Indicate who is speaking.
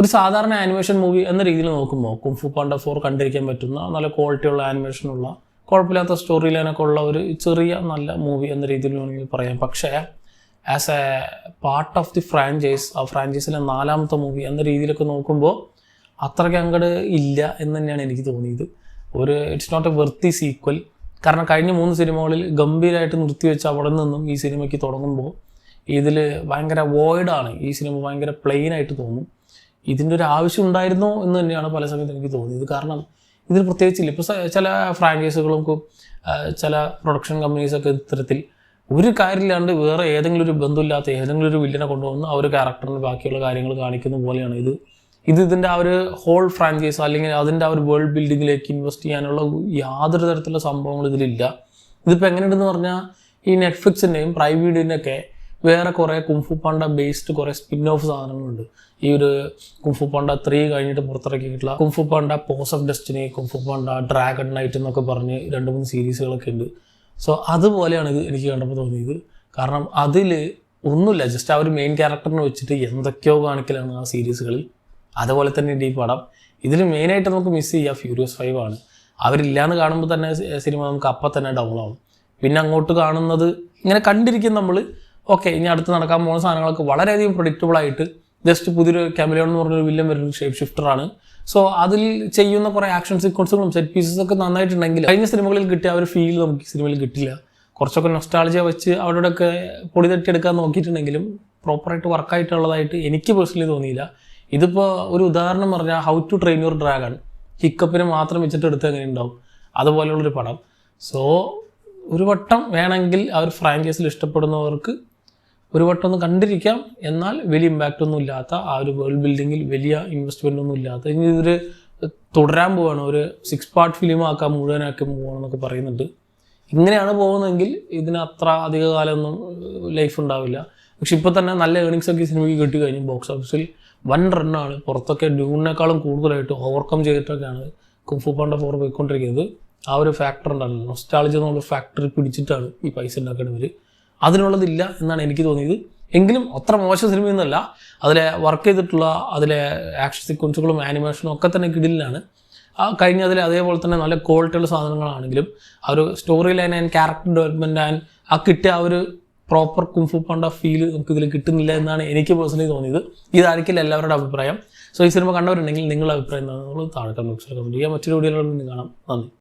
Speaker 1: ഒരു സാധാരണ animation movie എന്ന രീതിയിൽ നോക്കുമ്പോൾ കുംഫു പാണ്ട 4 കണ്ടിരിക്കാൻ പറ്റുന്ന നല്ല ക്വാളിറ്റിയുള്ള ആനിമേഷനുള്ള കുഴപ്പമില്ലാത്ത സ്റ്റോറി ലൈനൊക്കെ ഉള്ള ഒരു ചെറിയ നല്ല മൂവി എന്ന രീതിയിൽ വേണമെങ്കിൽ പറയാം. പക്ഷേ as A part of the franchise, ആ ഫ്രാഞ്ചൈസിലെ 4ാമത്തെ മൂവി എന്ന രീതിയിലൊക്കെ നോക്കുമ്പോൾ അത്രയ്ക്ക് അങ്ങോട്ട് ഇല്ല എന്ന് തന്നെയാണ് എനിക്ക് തോന്നിയത്. It's not a worthy sequel. കാരണം കഴിഞ്ഞ 3 സിനിമകളിൽ ഗംഭീരമായിട്ട് നിർത്തിവെച്ച് അവിടെ നിന്നും ഈ സിനിമയ്ക്ക് തുടങ്ങുമ്പോൾ ഇതിൽ ഭയങ്കര വോയിഡാണ്. ഈ സിനിമ ഭയങ്കര പ്ലെയിൻ ആയിട്ട് തോന്നും. ഇതിൻ്റെ ഒരു ആവശ്യം ഉണ്ടായിരുന്നോ എന്ന് തന്നെയാണ് പല സമയത്ത് എനിക്ക് തോന്നിയത്. കാരണം ഇതിൽ പ്രത്യേകിച്ചില്ല. ഇപ്പോൾ ചില ഫ്രാഞ്ചൈസുകൾക്കും ചില പ്രൊഡക്ഷൻ കമ്പനീസൊക്കെ ഇത്തരത്തിൽ ഒരു കാര്യമില്ലാണ്ട് വേറെ ഏതെങ്കിലും ഒരു ബന്ധമില്ലാത്ത ഏതെങ്കിലും ഒരു വില്ലനെ കൊണ്ടുവന്ന് ആ ഒരു ക്യാരക്ടറിന് ബാക്കിയുള്ള കാര്യങ്ങൾ കാണിക്കുന്ന പോലെയാണ് ഇതിൻ്റെ ആ ഒരു ഹോൾ ഫ്രാഞ്ചൈസ് അല്ലെങ്കിൽ അതിൻ്റെ ആ ഒരു വേൾഡ് ബിൽഡിങ്ങിലേക്ക് ഇൻവെസ്റ്റ് ചെയ്യാനുള്ള യാതൊരു തരത്തിലുള്ള സംഭവങ്ങൾ ഇതിലില്ല. ഇതിപ്പോൾ എങ്ങനെയുണ്ടെന്ന് പറഞ്ഞാൽ ഈ നെറ്റ്ഫ്ലിക്സിൻ്റെയും പ്രൈം വീഡിയോൻ്റെയൊക്കെ വേറെ കുറേ കുംഫു പാണ്ട ബേസ്ഡ് കുറേ സ്പിൻ ഓഫ് സാധനങ്ങളുണ്ട്. ഈ ഒരു കുംഫു പാണ്ട 3 കഴിഞ്ഞിട്ട് പുറത്തിറക്കിയിട്ടുള്ള Kung Fu Panda Paws of Destiny, Kung Fu Panda Dragon Knight എന്നൊക്കെ പറഞ്ഞ് 2-3 സീരീസുകളൊക്കെ ഉണ്ട്. സോ അതുപോലെയാണ് ഇത് എനിക്ക് കണ്ടപ്പോൾ തോന്നിയത്. കാരണം അതിൽ ഒന്നുമില്ല, ജസ്റ്റ് ആ ഒരു മെയിൻ ക്യാരക്ടറിനെ വെച്ചിട്ട് എന്തൊക്കെയോ കാണിക്കലാണ് ആ സീരീസുകളിൽ. അതുപോലെ തന്നെ ഈ പടം ഇതിൽ മെയിനായിട്ട് നമുക്ക് മിസ് ചെയ്യുക ഫ്യൂരിയസ് 5 ആണ്. അവരില്ലാന്ന് കാണുമ്പോൾ തന്നെ സിനിമ നമുക്ക് അപ്പം തന്നെ ഡൗൺ ആവും. പിന്നെ അങ്ങോട്ട് കാണുന്നത് ഇങ്ങനെ കണ്ടിരിക്കും നമ്മൾ. ഓക്കെ, ഇനി അടുത്ത് നടക്കാൻ പോകുന്ന സാധനങ്ങളൊക്കെ വളരെയധികം പ്രഡിക്റ്റബിൾ ആയിട്ട് ജസ്റ്റ് പുതിയൊരു ക്യാമലിയോൺ എന്ന് പറഞ്ഞൊരു വില്ലൻ വരുന്ന ഷേപ്പ് ഷിഫ്റ്ററാണ്. സോ അതിൽ ചെയ്യുന്ന കുറേ ആക്ഷൻ സീക്വൻസുകളും സെറ്റ് പീസസ് ഒക്കെ നന്നായിട്ടുണ്ടെങ്കിൽ കഴിഞ്ഞ സിനിമകളിൽ കിട്ടിയ ആ ഒരു ഫീൽ നമുക്ക് ഈ സിനിമയിൽ കിട്ടില്ല. കുറച്ചൊക്കെ നൊസ്റ്റാൾജിയ വെച്ച് അവിടെയൊക്കെ പൊടി തട്ടിയെടുക്കാൻ നോക്കിയിട്ടുണ്ടെങ്കിലും പ്രോപ്പറായിട്ട് വർക്കായിട്ടുള്ളതായിട്ട് എനിക്ക് പേഴ്സണലി തോന്നിയില്ല. ഇതിപ്പോൾ ഒരു ഉദാഹരണം പറഞ്ഞാൽ How to Train Your Dragon ഹിക്കപ്പിന് മാത്രം വെച്ചിട്ട് എടുത്ത് എങ്ങനെ ഉണ്ടാവും അതുപോലെയുള്ളൊരു പടം. സോ ഒരു വട്ടം വേണമെങ്കിൽ ആ ഒരു ഫ്രാഞ്ചൈസിൽ ഇഷ്ടപ്പെടുന്നവർക്ക് ഒരു വട്ടം ഒന്ന് കണ്ടിരിക്കാം. എന്നാൽ വലിയ ഇമ്പാക്റ്റ് ഒന്നും ഇല്ലാത്ത ആ ഒരു വേൾഡ് ബിൽഡിങ്ങിൽ വലിയ ഇൻവെസ്റ്റ്മെൻ്റ് ഒന്നും ഇല്ലാത്ത ഇനി ഇതൊരു തുടരാൻ പോവുകയാണ്, ഒരു 6 പാർട്ട് ഫിലിം ആക്കാൻ മുഴുവനാക്കി പോകണമെന്നൊക്കെ പറയുന്നുണ്ട്. ഇങ്ങനെയാണ് പോകുന്നതെങ്കിൽ ഇതിന് അത്ര അധിക കാലമൊന്നും ലൈഫ് ഉണ്ടാവില്ല. പക്ഷെ ഇപ്പോൾ തന്നെ നല്ല ഏർണിങ്സ് ഒക്കെ ഈ സിനിമയ്ക്ക് കിട്ടി കഴിഞ്ഞു. ബോക്സ് ഓഫീസിൽ വൻ റണ്ണാണ്. പുറത്തൊക്കെ ഡ്യൂണിനേക്കാളും കൂടുതലായിട്ട് ഓവർകം ചെയ്തിട്ടൊക്കെയാണ് കുംഫു പാണ്ട 4 പോയിക്കൊണ്ടിരിക്കുന്നത്. ആ ഒരു ഫാക്ടർ ഉണ്ടല്ലോ, നൊസ്റ്റാൾജി എന്നുള്ള ഫാക്ടറി പിടിച്ചിട്ടാണ് ഈ പൈസ ഉണ്ടാക്കുന്നവർ. അതിനുള്ളതില്ല എന്നാണ് എനിക്ക് തോന്നിയത്. എങ്കിലും അത്ര മോശം സിനിമയൊന്നുമല്ല. അതിലെ വർക്ക് ചെയ്തിട്ടുള്ള അതിലെ ആക്ഷൻ സീക്വൻസുകളും ആനിമേഷനും ഒക്കെ തന്നെ കിടിലാണ്. കഴിഞ്ഞ അതിൽ അതേപോലെ തന്നെ നല്ല ക്വാളിറ്റിയുള്ള സാധനങ്ങളാണെങ്കിലും ആ ഒരു story line and character development and ആ കിട്ടിയ ആ ഒരു പ്രോപ്പർ കുംഫു പാണ്ട ഫീൽ നമുക്കിതിൽ കിട്ടുന്നില്ല എന്നാണ് എനിക്ക് പേഴ്സണലി തോന്നിയത്. ഇതായിരിക്കില്ല എല്ലാവരുടെ അഭിപ്രായം. സോ ഈ സിനിമ കണ്ടവരുണ്ടെങ്കിൽ നിങ്ങളുടെ അഭിപ്രായം എന്താണെന്നുള്ളത് താഴെ കമന്റ് ബോക്സിൽ കമന്റ് ചെയ്യുക. മറ്റൊരു വീഡിയോയിലൂടെ കാണാം. നന്ദി.